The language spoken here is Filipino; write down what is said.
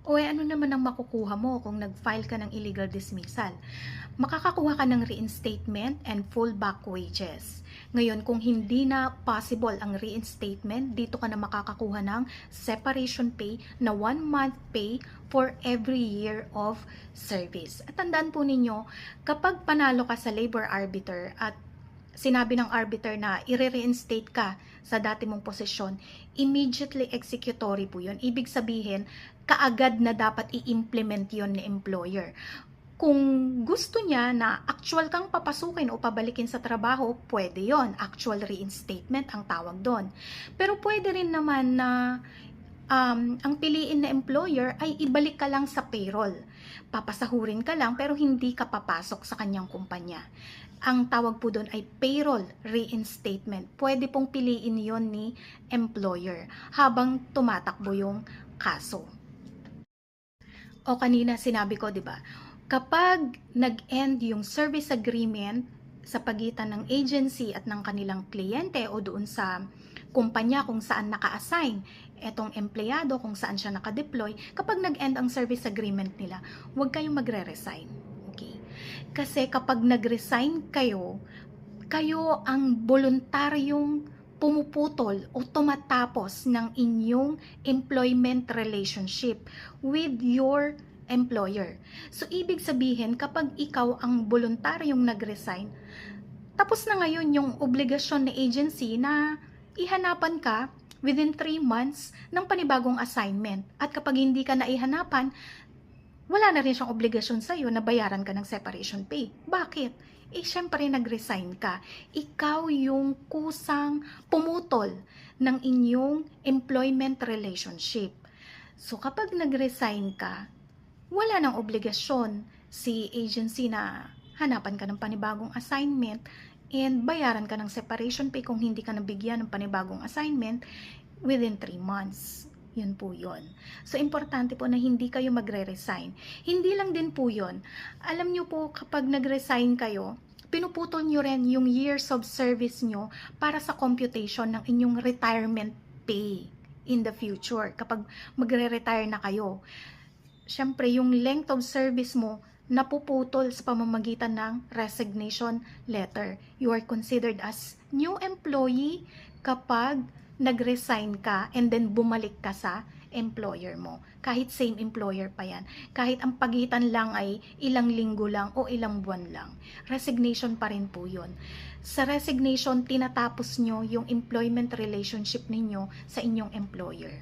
O ano naman ang makukuha mo kung nag-file ka ng illegal dismissal? Makakakuha ka ng reinstatement and full back wages. Ngayon, kung hindi na possible ang reinstatement, dito ka na makakakuha ng separation pay na 1 month pay for every year of service. At tandaan po ninyo, kapag panalo ka sa labor arbiter at sinabi ng arbiter na i-reinstate ka sa dati mong posisyon, immediately executory po yun. Ibig sabihin, kaagad na dapat i-implement yon ni employer. Kung gusto niya na actual kang papasukin o pabalikin sa trabaho, pwede yon. Actual reinstatement ang tawag doon. Pero pwede rin naman na ang piliin na employer ay ibalik ka lang sa payroll. Papasahurin ka lang pero hindi ka papasok sa kanyang kumpanya. Ang tawag po doon ay payroll reinstatement. Pwede pong piliin yon ni employer habang tumatakbo yung kaso. O kanina sinabi ko, 'di ba? Kapag nag-end yung service agreement sa pagitan ng agency at ng kanilang kliyente o doon sa kumpanya kung saan naka-assign etong empleyado, kung saan siya naka-deploy, kapag nag-end ang service agreement nila, huwag kayong magre-resign. Okay? Kasi kapag nag-resign kayo, kayo ang voluntaryong pumuputol o tumatapos ng inyong employment relationship with your employer. So, ibig sabihin, kapag ikaw ang voluntaryong nag-resign, tapos na ngayon yung obligasyon ng agency na ihanapan ka within 3 months ng panibagong assignment. At kapag hindi ka naihanapan, wala na rin siyang obligasyon sa'yo na bayaran ka ng separation pay. Bakit? Syempre nag-resign ka. Ikaw yung kusang pumutol ng inyong employment relationship. So kapag nag-resign ka, wala nang obligasyon si agency na hanapan ka ng panibagong assignment and bayaran ka ng separation pay kung hindi ka nabigyan ng panibagong assignment within 3 months. Yun po yun. So, importante po na hindi kayo magre-resign. Hindi lang din po yun. Alam nyo po, kapag nag-resign kayo, pinuputol nyo rin yung years of service nyo para sa computation ng inyong retirement pay in the future. Kapag magre-retire na kayo, syempre, yung length of service mo napuputol sa pamamagitan ng resignation letter. You are considered as new employee kapag nag-resign ka and then bumalik ka sa employer mo. Kahit same employer pa yan. Kahit ang pagitan lang ay ilang linggo lang o ilang buwan lang. Resignation pa rin po yun. Sa resignation, tinatapos nyo yung employment relationship ninyo sa inyong employer.